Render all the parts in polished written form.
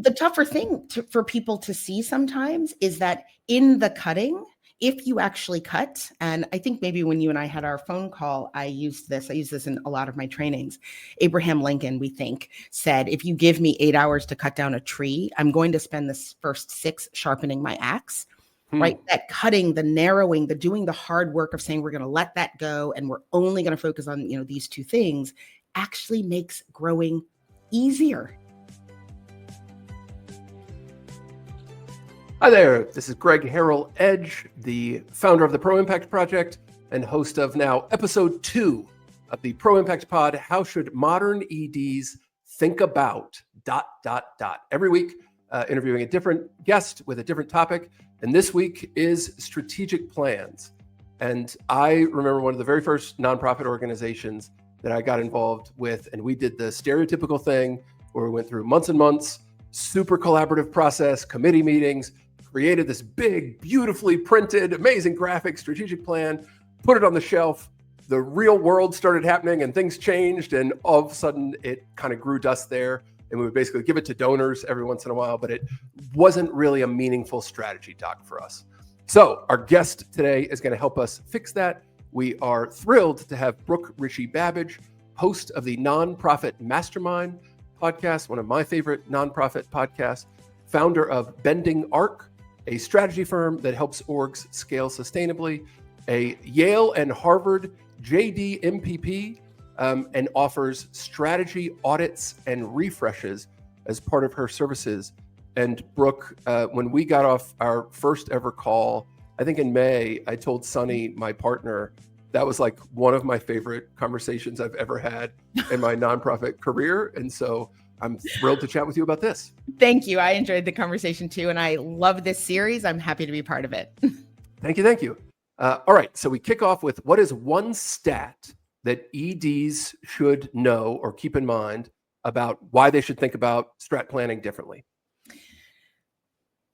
the tougher thing for people to see sometimes is that in the cutting, if you actually cut, and I think maybe when you and I had our phone call, I used this in a lot of my trainings. Abraham Lincoln, we think, said, if you give me 8 hours to cut down a tree, I'm going to spend the first 6 sharpening my axe. Right? That cutting, the narrowing, the doing the hard work of saying we're going to let that go and we're only going to focus on, these 2 things actually makes growing easier. Hi there, this is Greg Harrell Edge, the founder of the Proimpact Project and host of now episode 2 of the Proimpact Pod, How Should Modern EDs Think About ... Every week, interviewing a different guest with a different topic. And this week is strategic plans. And I remember one of the very first nonprofit organizations that I got involved with, and we did the stereotypical thing where we went through months and months, super collaborative process, committee meetings, created this big, beautifully printed, amazing graphic strategic plan, put it on the shelf. The real world started happening and things changed, and all of a sudden it kind of grew dust there. And we would basically give it to donors every once in a while, but it wasn't really a meaningful strategy doc for us. So our guest today is going to help us fix that. We are thrilled to have Brooke Richie-Babbage, host of the Nonprofit Mastermind podcast, one of my favorite nonprofit podcasts, founder of Bending Arc, a strategy firm that helps orgs scale sustainably, a Yale and Harvard JD MPP, and offers strategy audits and refreshes as part of her services. And Brooke, when we got off our first ever call, I think in May, I told Sunny, my partner, that was like one of my favorite conversations I've ever had in my nonprofit career. And so I'm thrilled to chat with you about this. Thank you. I enjoyed the conversation too. And I love this series. I'm happy to be part of it. Thank you. All right. So we kick off with, what is one stat that EDs should know or keep in mind about why they should think about strat planning differently?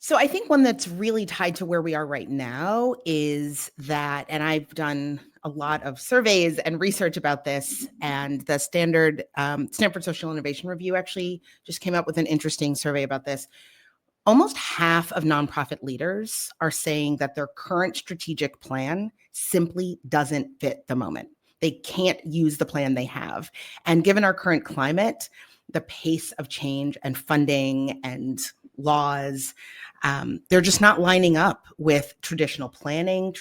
So I think one that's really tied to where we are right now is that, and I've done a lot of surveys and research about this, and the Stanford Social Innovation Review actually just came up with an interesting survey about this. Almost half of nonprofit leaders are saying that their current strategic plan simply doesn't fit the moment. They can't use the plan they have. And given our current climate, the pace of change and funding and laws, they're just not lining up with traditional planning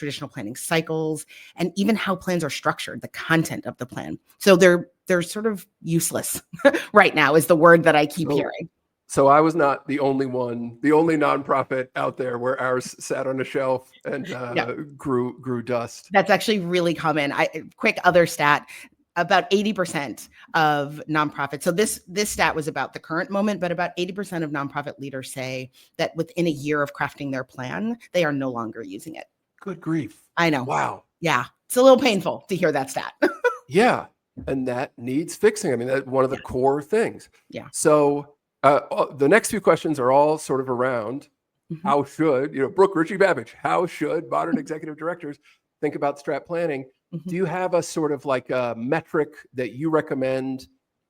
cycles, and even how plans are structured, the content of the plan. So they're sort of useless right now is the word that I keep hearing. So I was not the only nonprofit out there where ours sat on a shelf and grew dust. That's actually really common. Quick other stat, about 80% of nonprofits. So this stat was about the current moment, but about 80% of nonprofit leaders say that within a year of crafting their plan, they are no longer using it. Good grief. I know. Wow. Yeah. It's a little painful to hear that stat. Yeah. And that needs fixing. I mean, that's one of the core things. Yeah. So the next few questions are all sort of around how should, Brooke Richie-Babbage, how should modern executive directors think about strat planning? Do you have a sort of like a metric that you recommend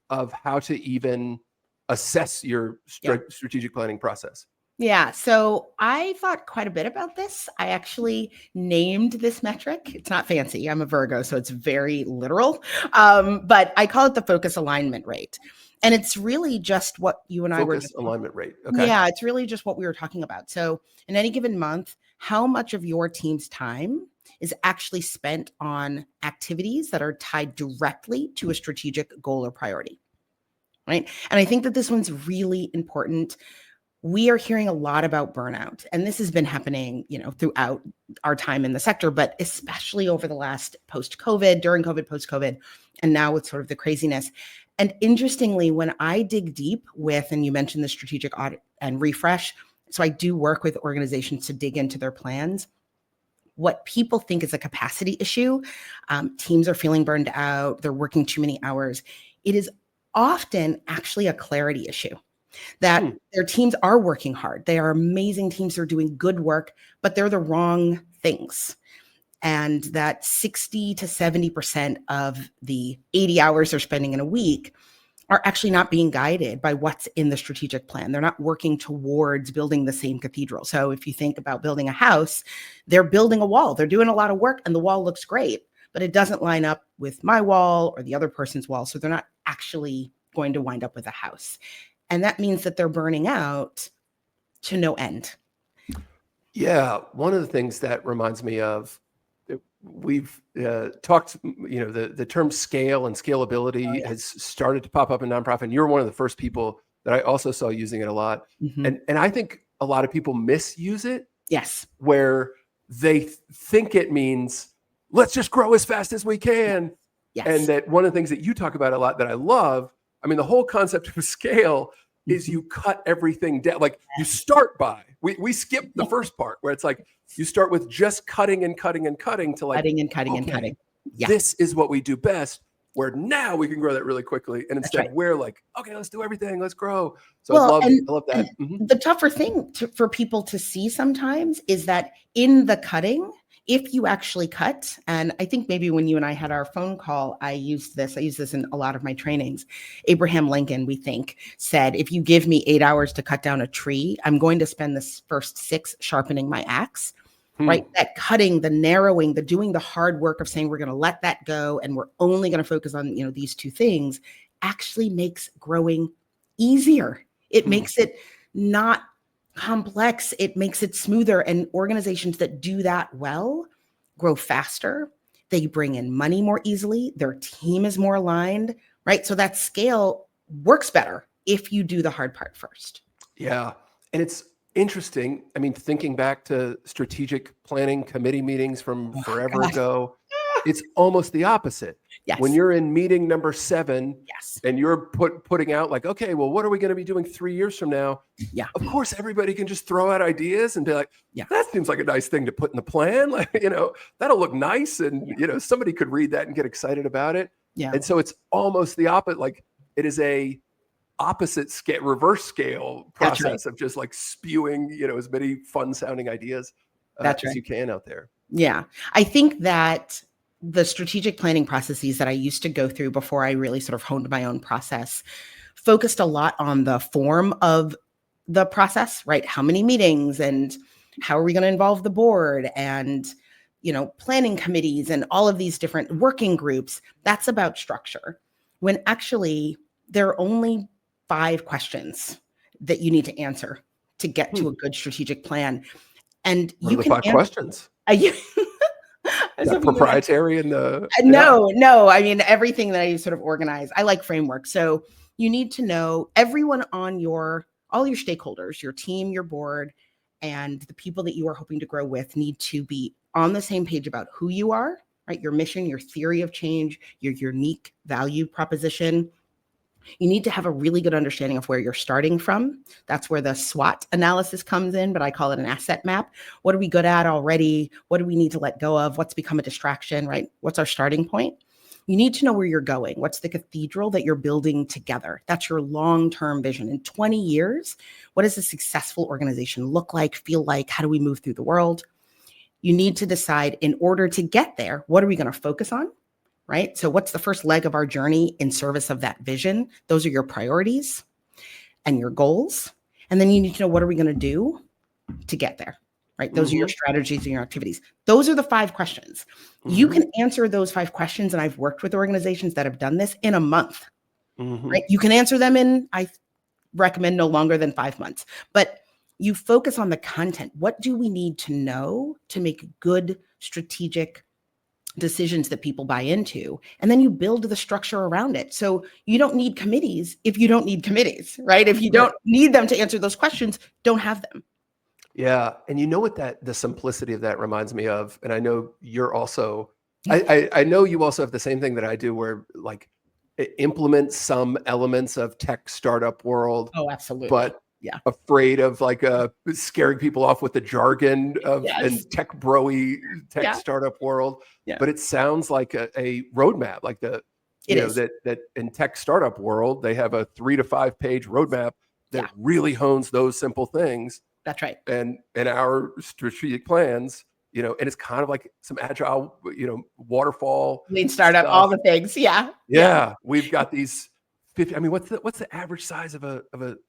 of how to even assess your strategic planning process? Yeah. So I thought quite a bit about this. I actually named this metric. It's not fancy. I'm a Virgo, so it's very literal. But I call it the focus alignment rate. And it's really just what you and I were focus alignment rate. Okay. Yeah, it's really just what we were talking about. So in any given month, how much of your team's time is actually spent on activities that are tied directly to a strategic goal or priority, right? And I think that this one's really important. We are hearing a lot about burnout, and this has been happening, throughout our time in the sector, but especially over the last post-COVID, during COVID, post-COVID, and now with sort of the craziness. And interestingly, when I dig deep with, and you mentioned the strategic audit and refresh, so I do work with organizations to dig into their plans. What people think is a capacity issue, teams are feeling burned out, they're working too many hours. It is often actually a clarity issue. That their teams are working hard. They are amazing teams. They're doing good work, but they're the wrong things. And that 60 to 70% of the 80 hours they're spending in a week are actually not being guided by what's in the strategic plan. They're not working towards building the same cathedral. So if you think about building a house, they're building a wall. They're doing a lot of work and the wall looks great, but it doesn't line up with my wall or the other person's wall. So they're not actually going to wind up with a house. And that means that they're burning out to no end. Yeah. One of the things that reminds me of, we've talked, the term scale and scalability has started to pop up in nonprofit. And you're one of the first people that I also saw using it a lot. Mm-hmm. And I think a lot of people misuse it. Yes. Where they think it means, let's just grow as fast as we can. Yes. And that one of the things that you talk about a lot that I love, I mean, the whole concept of scale is you cut everything down. Like you start by, we skip the first part where it's like, you start with just cutting and cutting and cutting to like cutting and cutting and cutting. Yeah. This is what we do best, where now we can grow that really quickly. And instead we're like, okay, let's do everything. Let's grow. So I love that. Mm-hmm. The tougher thing for people to see sometimes is that in the cutting, if you actually cut, and I think maybe when you and I had our phone call, I use this in a lot of my trainings. Abraham Lincoln, we think, said, if you give me 8 hours to cut down a tree, I'm going to spend the first 6 sharpening my axe. Right? That cutting, the narrowing, the doing the hard work of saying we're going to let that go and we're only going to focus on, these 2 things actually makes growing easier. It makes it not complex. It makes it smoother. And organizations that do that well grow faster. They bring in money more easily. Their team is more aligned, right? So that scale works better if you do the hard part first. Yeah. And it's interesting. I mean, thinking back to strategic planning committee meetings from forever ago, it's almost the opposite. Yes. When you're in meeting number 7 yes. and you're putting out like, okay, well, what are we going to be doing 3 years from now? Yeah. Of course, everybody can just throw out ideas and be like, yeah, that seems like a nice thing to put in the plan. Like, that'll look nice. And, somebody could read that and get excited about it. Yeah. And so it's almost the opposite. Like it is a opposite scale, reverse scale process of just like spewing, as many fun sounding ideas as you can out there. Yeah. I think that the strategic planning processes that I used to go through before I really sort of honed my own process focused a lot on the form of the process, right? How many meetings and how are we going to involve the board and, planning committees and all of these different working groups. That's about structure. When actually there are only 5 questions that you need to answer to get to a good strategic plan. And what you can 5 questions. Is that proprietary in the? No. I mean, everything that I sort of organize, I like framework. So you need to know everyone on all your stakeholders, your team, your board, and the people that you are hoping to grow with need to be on the same page about who you are, right? Your mission, your theory of change, your unique value proposition. You need to have a really good understanding of where you're starting from. That's where the SWOT analysis comes in, but I call it an asset map. What are we good at already? What do we need to let go of? What's become a distraction, right? What's our starting point? You need to know where you're going. What's the cathedral that you're building together? That's your long-term vision. In 20 years, what does a successful organization look like, feel like? How do we move through the world? You need to decide, in order to get there, what are we going to focus on? Right? So what's the first leg of our journey in service of that vision? Those are your priorities and your goals. And then you need to know, what are we going to do to get there? Right? Those are your strategies and your activities. Those are the 5 questions. You can answer those 5 questions. And I've worked with organizations that have done this in a month, right? You can answer them in, I recommend no longer than 5 months, but you focus on the content. What do we need to know to make good strategic decisions that people buy into? And then you build the structure around it. So you don't need committees if you don't need committees, right? If you don't need them to answer those questions, don't have them. Yeah. And you know what the simplicity of that reminds me of? And I know you're also, I know you also have the same thing that I do, where like implement some elements of tech startup world. Oh, absolutely. But afraid of like scaring people off with the jargon of and tech broy tech startup world. But it sounds like a roadmap, like that in tech startup world, they have a 3 to 5 page roadmap that really hones those simple things. That's right. And our strategic plans, and it's kind of like some agile, waterfall, lean startup, stuff. All the things. Yeah. We've got these 50, I mean, what's the average size of a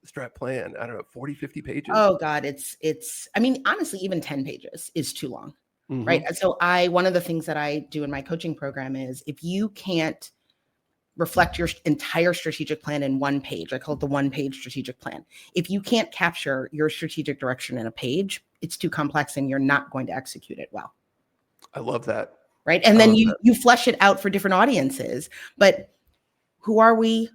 strat plan? I don't know, 40, 50 pages? Oh God, I mean, honestly, even 10 pages is too long, right? Mm-hmm. And so one of the things that I do in my coaching program is if you can't reflect your entire strategic plan in one page, I call it the one-page strategic plan. If you can't capture your strategic direction in a page, it's too complex and you're not going to execute it well. I love that. Right. And then you flesh it out for different audiences, but who are we?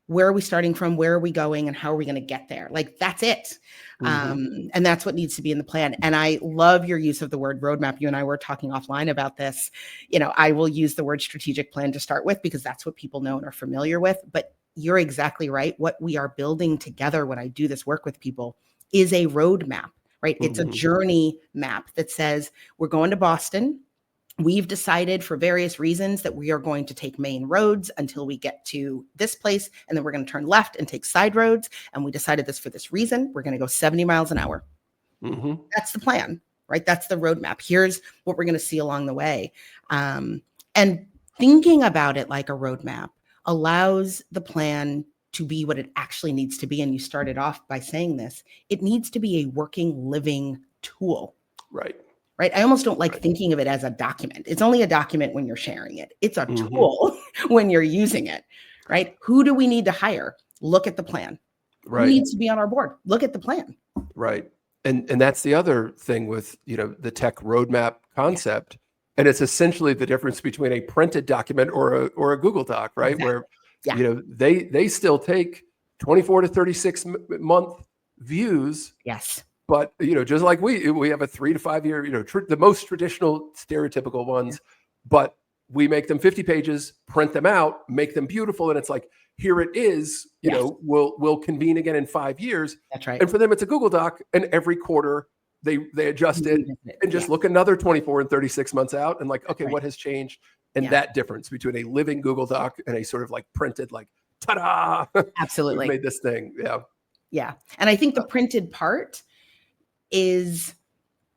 Where are we starting from? Where are we going? And how are we going to get there? Like, that's it. Mm-hmm. And that's what needs to be in the plan. And I love your use of the word roadmap. You and I were talking offline about this. I will use the word strategic plan to start with because that's what people know and are familiar with. But you're exactly right. What we are building together when I do this work with people is a roadmap, right? Mm-hmm. It's a journey map that says we're going to Boston. We've decided for various reasons that we are going to take main roads until we get to this place, and then we're going to turn left and take side roads. And we decided this for this reason. We're going to go 70 miles an hour. Mm-hmm. That's the plan, right? That's the roadmap. Here's what we're going to see along the way. And thinking about it like a roadmap allows the plan to be what it actually needs to be. And you started off by saying this. It needs to be a working, living tool. Right. Right. I almost don't like thinking of it as a document. It's only a document when you're sharing it. It's a tool when you're using it. Right. Who do we need to hire? Look at the plan. Right. Who needs to be on our board? Look at the plan. Right. And that's the other thing with, the tech roadmap concept. Yeah. And it's essentially the difference between a printed document or a Google Doc, right? Exactly. Where, they still take 24 to 36 month views. Yes. But, just like we have a 3 to 5 year, the most traditional stereotypical ones, but we make them 50 pages, print them out, make them beautiful. And it's like, here it is, we'll convene again in 5 years. That's right. And for them, it's a Google Doc. And every quarter they adjust it and just look another 24 and 36 months out. And like, okay, what has changed? And that difference between a living Google Doc and a sort of like printed, like, ta-da, absolutely, we've made this thing. Yeah. Yeah. And I think the printed part is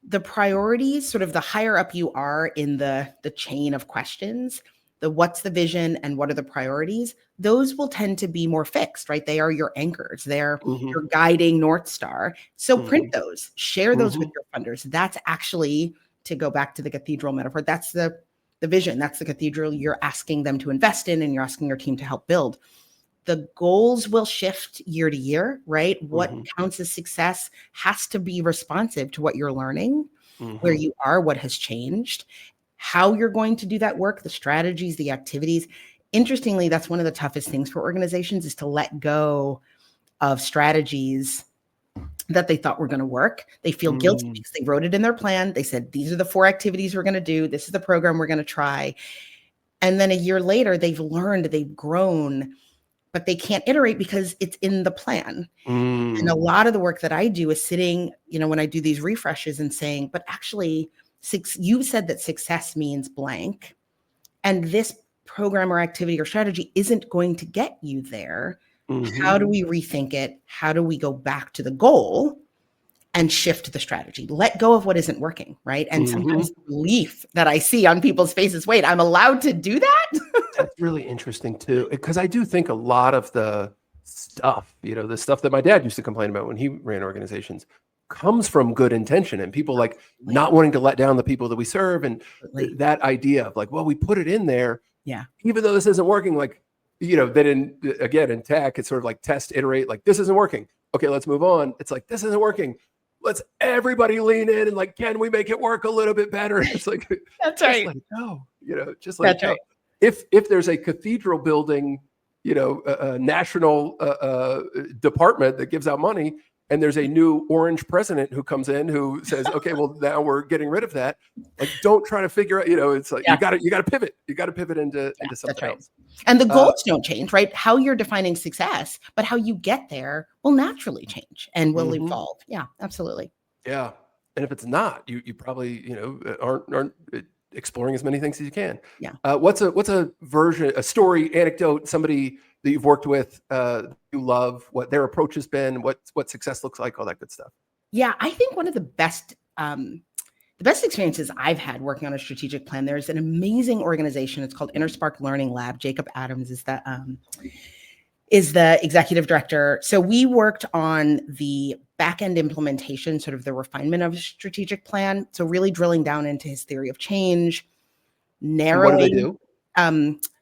the priorities, sort of the higher up you are in the chain of questions, the what's the vision and what are the priorities, those will tend to be more fixed, right? They are your anchors. They're your guiding North Star. So print those, share those with your funders. That's actually, to go back to the cathedral metaphor, that's the vision. That's the cathedral you're asking them to invest in and you're asking your team to help build. The goals will shift year to year, right? What counts as success has to be responsive to what you're learning, where you are, what has changed, how you're going to do that work, the strategies, the activities. Interestingly, that's one of the toughest things for organizations is to let go of strategies that they thought were going to work. They feel guilty because they wrote it in their plan. They said, these are the 4 activities we're going to do. This is the program we're going to try. And then a year later, they've learned, they've grown, but they can't iterate because it's in the plan. And a lot of the work that I do is sitting, when I do these refreshes and saying, but actually, you said that success means blank. And this program or activity or strategy isn't going to get you there. How do we rethink it? How do we go back to the goal and shift the strategy? Let go of what isn't working, right? And sometimes the relief that I see on people's faces, wait, I'm allowed to do that? That's really interesting too, because I do think a lot of the stuff, the stuff that my dad used to complain about when he ran organizations comes from good intention and people like not wanting to let down the people that we serve. And that idea of like, well, we put it in there. Yeah. Even though this isn't working, like, then in tech, it's sort of like test, iterate, like this isn't working. Okay, let's move on. It's like, this isn't working. Let's everybody lean in and like, can we make it work a little bit better? It's like, that's right. Like, no, just like, that's right. If there's a cathedral building, a national department that gives out money, and there's a new orange president who comes in who says, okay, well now we're getting rid of that. Like, don't try to figure out, it's like, you got to pivot. You got to pivot into something else. And the goals don't change, right? How you're defining success, but how you get there will naturally change and will evolve. Yeah, absolutely. Yeah. And if it's not, you probably, aren't exploring as many things as you can. Yeah. What's a version, a story, anecdote, somebody that you've worked with, you love, what their approach has been, what success looks like, all that good stuff? Yeah, I think one of the best experiences I've had working on a strategic plan, there's an amazing organization. It's called InnerSpark Learning Lab. Jacob Adams is is the executive director. So we worked on the back-end implementation, sort of the refinement of a strategic plan. So really drilling down into his theory of change, narrowing. And what do they do?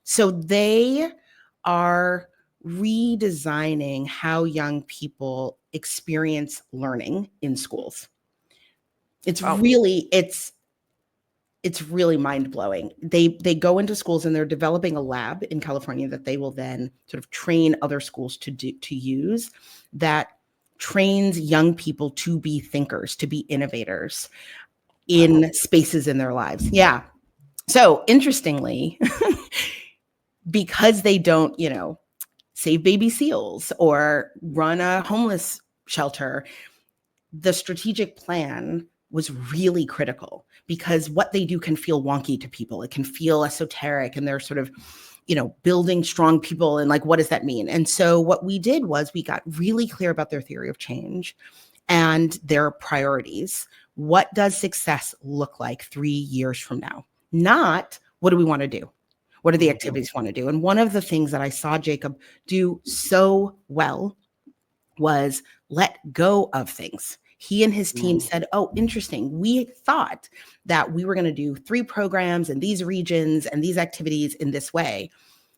So they are redesigning how young people experience learning in schools. It's really mind-blowing. They go into schools and they're developing a lab in California that they will then sort of train other schools to use, that trains young people to be thinkers, to be innovators in spaces in their lives. Yeah. So interestingly, because they don't, save baby seals or run a homeless shelter, the strategic plan was really critical, because what they do can feel wonky to people. It can feel esoteric, and they're sort of, building strong people. And like, what does that mean? And so what we did was we got really clear about their theory of change and their priorities. What does success look like 3 years from now? Not what do we want to do? What are the activities we want to do? And one of the things that I saw Jacob do so well was let go of things. He and his team said, oh, interesting. We thought that we were going to do 3 programs in these regions and these activities in this way.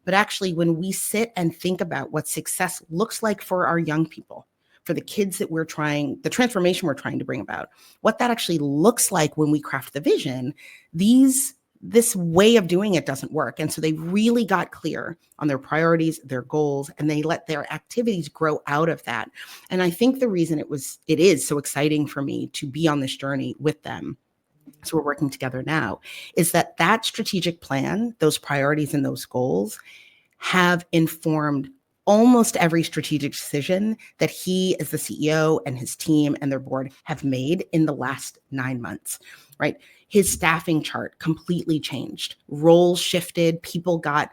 But actually, when we sit and think about what success looks like for our young people, for the kids that the transformation we're trying to bring about, what that actually looks like when we craft the vision, this way of doing it doesn't work. And so they really got clear on their priorities, their goals, and they let their activities grow out of that. And I think the reason it is so exciting for me to be on this journey with them, so we're working together now, is that strategic plan, those priorities and those goals have informed almost every strategic decision that he, as the CEO, and his team and their board have made in the last 9 months, right? His staffing chart completely changed. Roles shifted. People got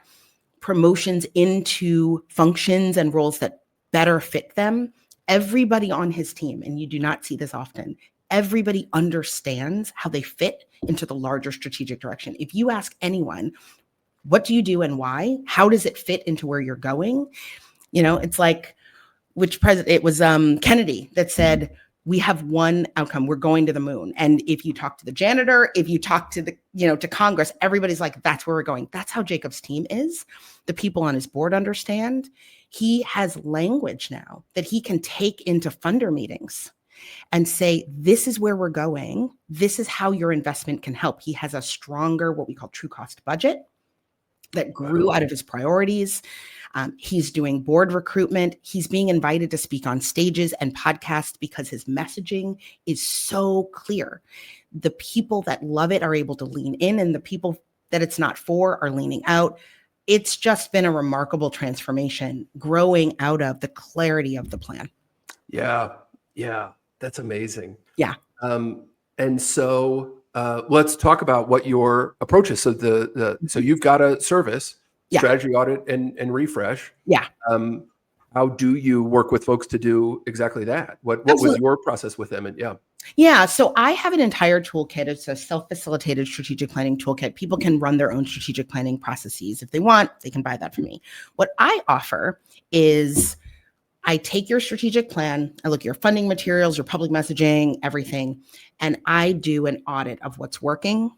promotions into functions and roles that better fit them. Everybody on his team, and you do not see this often, everybody understands how they fit into the larger strategic direction. If you ask anyone, what do you do and why? How does it fit into where you're going? It's like, which president? It was Kennedy that said, we have one outcome. We're going to the moon. And if you talk to the janitor, if you talk to to Congress, everybody's like, that's where we're going. That's how Jacob's team is. The people on his board understand. He has language now that he can take into funder meetings and say, this is where we're going. This is how your investment can help. He has a stronger, what we call true cost budget that grew out of his priorities. He's doing board recruitment. He's being invited to speak on stages and podcasts because his messaging is so clear. The people that love it are able to lean in, and the people that it's not for are leaning out. It's just been a remarkable transformation growing out of the clarity of the plan. Yeah. That's amazing. Yeah. And so let's talk about what your approach is. So so you've got a service, strategy audit and refresh. Yeah. How do you work with folks to do exactly that? What was your process with them? And Yeah. So I have an entire toolkit. It's a self-facilitated strategic planning toolkit. People can run their own strategic planning processes. If they want, they can buy that from me. What I offer is I take your strategic plan, I look at your funding materials, your public messaging, everything, and I do an audit of what's working,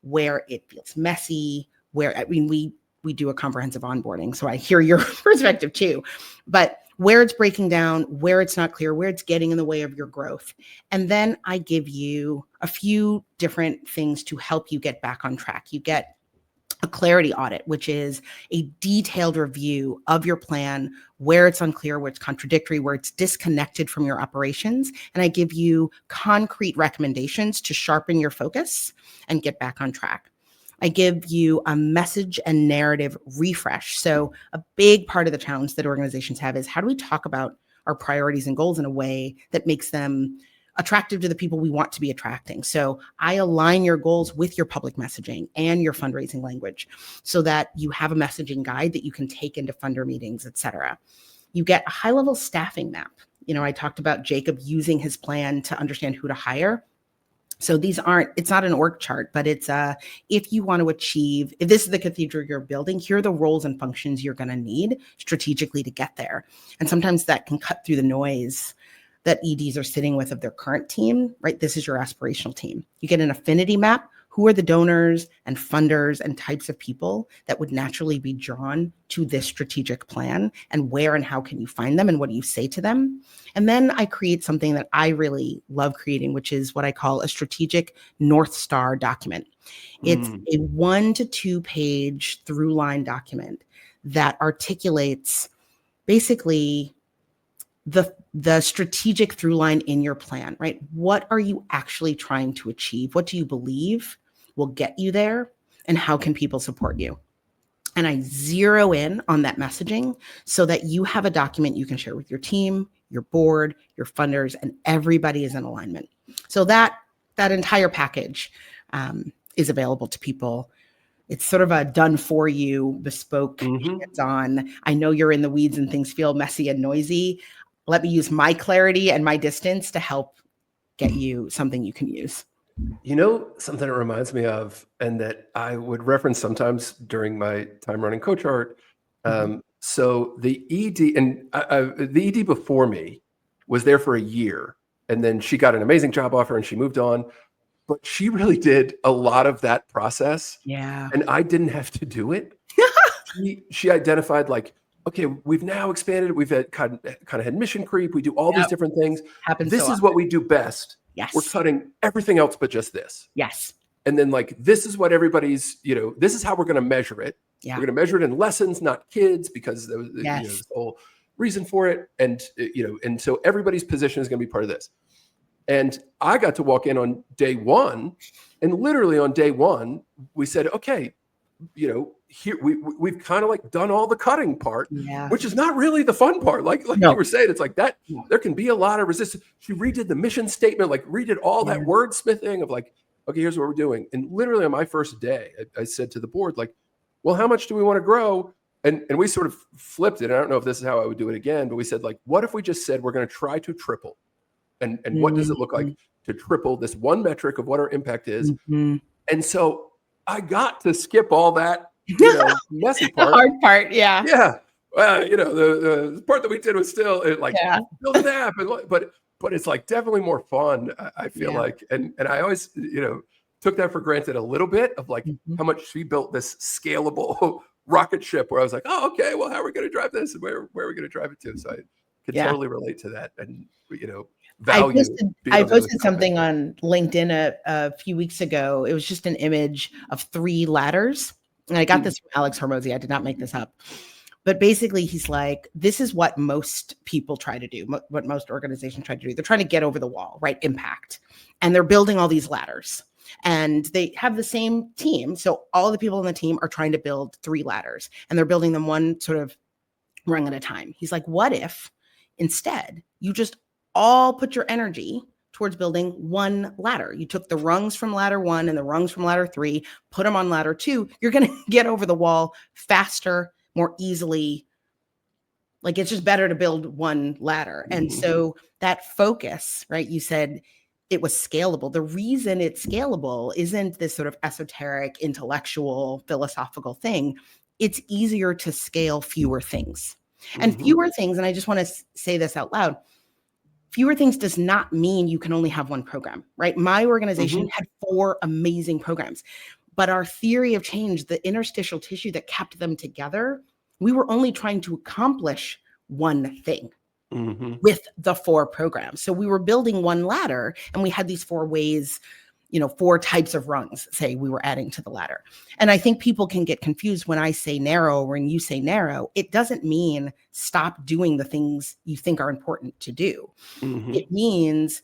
where it feels messy, we do a comprehensive onboarding. So I hear your perspective too, but where it's breaking down, where it's not clear, where it's getting in the way of your growth. And then I give you a few different things to help you get back on track. You get a clarity audit, which is a detailed review of your plan, where it's unclear, where it's contradictory, where it's disconnected from your operations. And I give you concrete recommendations to sharpen your focus and get back on track. I give you a message and narrative refresh. So a big part of the challenge that organizations have is, how do we talk about our priorities and goals in a way that makes them attractive to the people we want to be attracting? So I align your goals with your public messaging and your fundraising language so that you have a messaging guide that you can take into funder meetings, et cetera. You get a high-level staffing map. I talked about Jacob using his plan to understand who to hire. So it's not an org chart, but it's if you want to achieve, if this is the cathedral you're building, here are the roles and functions you're going to need strategically to get there. And sometimes that can cut through the noise that EDs are sitting with of their current team, right? This is your aspirational team. You get an affinity map. Who are the donors and funders and types of people that would naturally be drawn to this strategic plan, and where and how can you find them and what do you say to them? And then I create something that I really love creating, which is what I call a strategic North Star document. It's a 1 to 2 page through line document that articulates basically the strategic through line in your plan, right? What are you actually trying to achieve? What do you believe will get you there? And how can people support you? And I zero in on that messaging so that you have a document you can share with your team, your board, your funders, and everybody is in alignment. So that entire package is available to people. It's sort of a done for you, bespoke, hands-on. I know you're in the weeds and things feel messy and noisy. Let me use my clarity and my distance to help get you something you can use. You know, something it reminds me of, and that I would reference sometimes during my time running CoachArt. So the ED, and the ED before me was there for a year, and then she got an amazing job offer and she moved on. But she really did a lot of that process. Yeah. And I didn't have to do it. She identified like, okay, we've now expanded. We've had kind of had mission creep. We do all these different things. This is what we do best. Yes. We're cutting everything else but just this. Yes. And then like, this is what everybody's, this is how we're going to measure it. Yeah. We're going to measure it in lessons, not kids, because there was the whole reason for it. And, and so everybody's position is going to be part of this. And I got to walk in on day one, and literally on day one, we said, okay, here we've kind of like done all the cutting part, which is not really the fun part. Like you were saying, it's like that, there can be a lot of resistance. She redid the mission statement, like redid all that wordsmithing of like, okay, here's what we're doing. And literally on my first day, I said to the board, like, well, how much do we want to grow? And we sort of flipped it. I don't know if this is how I would do it again, but we said like, what if we just said, we're going to try to triple? And what does it look like to triple this one metric of what our impact is? And so I got to skip all that, messy part. The hard part, yeah. Yeah. Well, the part that we did was still build an app, but it's like definitely more fun, I feel like. And I always, took that for granted a little bit of like how much she built this scalable rocket ship where I was like, oh, okay, well, how are we going to drive this and where are we going to drive it to? So I could totally relate to that. And, value. I posted something on LinkedIn a few weeks ago. It was just an image of 3 ladders. And I got this from Alex Hormozy. I did not make this up. But basically, he's like, this is what most people try to do, what most organizations try to do. They're trying to get over the wall, right? Impact. And they're building all these ladders. And they have the same team. So all the people on the team are trying to build 3 ladders. And they're building them one sort of rung at a time. He's like, what if instead you just all put your energy towards building one ladder? You took the rungs from ladder 1 and the rungs from ladder 3, put them on ladder 2. You're going to get over the wall faster, more easily. Like, it's just better to build one ladder. And so that focus, right? You said it was scalable. The reason it's scalable isn't this sort of esoteric, intellectual, philosophical thing. It's easier to scale fewer things. And fewer things, and I just want to say this out loud, fewer things does not mean you can only have one program, right? My organization had 4 amazing programs, but our theory of change, the interstitial tissue that kept them together, we were only trying to accomplish one thing with the 4 programs. So we were building one ladder, and we had these 4 ways, 4 types of rungs, say, we were adding to the ladder. And I think people can get confused when I say narrow or when you say narrow. It doesn't mean stop doing the things you think are important to do. It means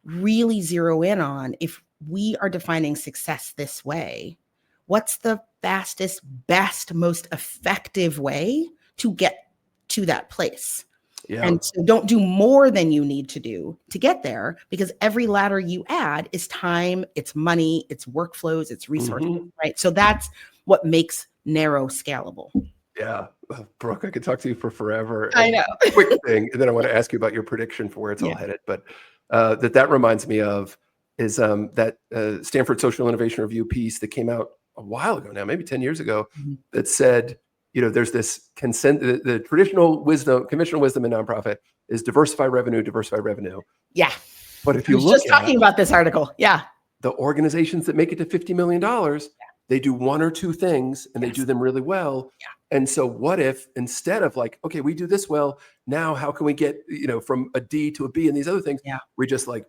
really zero in on, if we are defining success this way, what's the fastest, best, most effective way to get to that place? Yeah. And so don't do more than you need to do to get there, because every ladder you add is time, it's money, it's workflows, it's resources, right? So that's what makes narrow scalable. Yeah. Brooke, I could talk to you for forever. I know. Quick thing, and then I want to ask you about your prediction for where it's all headed. But that reminds me of is that Stanford Social Innovation Review piece that came out a while ago now, maybe 10 years ago, that said, there's this the traditional wisdom, conventional wisdom in nonprofit is diversify revenue. Yeah. But if you was look just talking about this article. Yeah. The organizations that make it to $50 million, they do one or two things and they do them really well. Yeah. And so what if instead of like, okay, we do this well, now how can we get, from a D to a B and these other things? Yeah. We just like,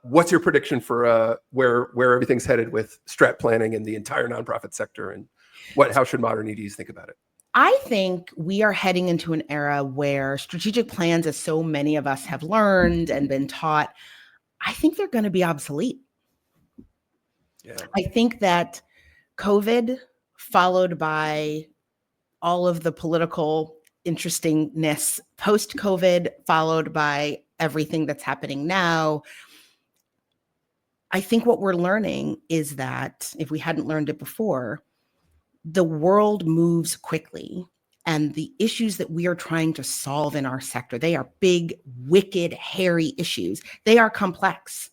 what's your prediction for where everything's headed with strat planning and the entire nonprofit sector, and how should modern EDs think about it? I think we are heading into an era where strategic plans, as so many of us have learned and been taught, I think they're going to be obsolete. Yeah. I think that COVID, followed by all of the political interestingness post-COVID, followed by everything that's happening now, I think what we're learning is that if we hadn't learned it before, the world moves quickly, and the issues that we are trying to solve in our sector, they are big, wicked, hairy issues. They are complex.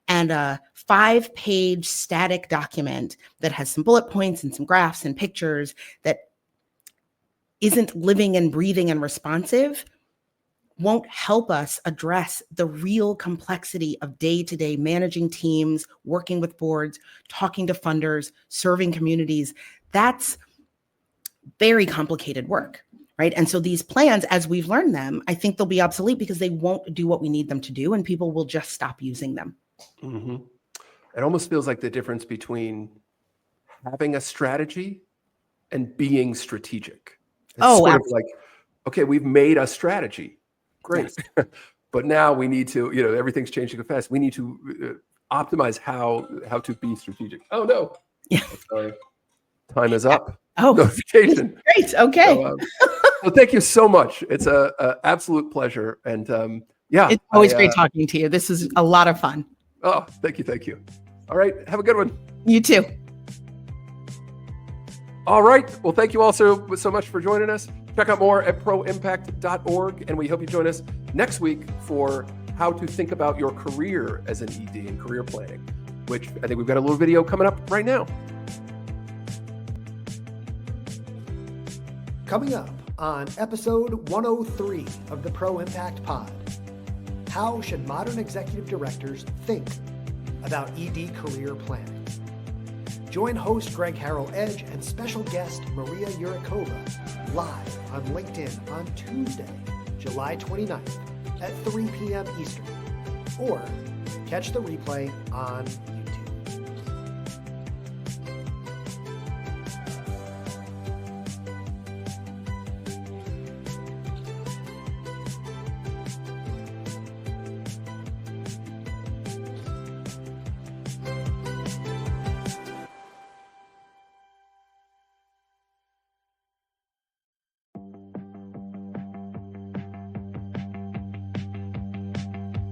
And a 5-page static document that has some bullet points and some graphs and pictures that isn't living and breathing and responsive won't help us address the real complexity of day-to-day managing teams, working with boards, talking to funders, serving communities. That's very complicated work, right? And so these plans, as we've learned them, I think they'll be obsolete because they won't do what we need them to do, and people will just stop using them. Mm-hmm. It almost feels like the difference between having a strategy and being strategic. It's sort of like, okay, we've made a strategy. Great. Yes. But now we need to, everything's changing fast. We need to optimize how to be strategic. Oh, no. Yeah. Sorry. Time is up. Oh, notification. Great. Okay. So thank you so much. It's a absolute pleasure. And it's always great talking to you. This is a lot of fun. Oh, thank you. All right. Have a good one. You too. All right. Well, thank you all so much for joining us. Check out more at proimpact.org. And we hope you join us next week for how to think about your career as an ED and career planning, which I think we've got a little video coming up right now. Coming up on episode 103 of the Proimpact Pod, how should modern executive directors think about ED career planning? Join host Greg Harrell Edge and special guest Maria Yurikova live on LinkedIn on Tuesday, July 29th at 3 p.m. Eastern, or catch the replay on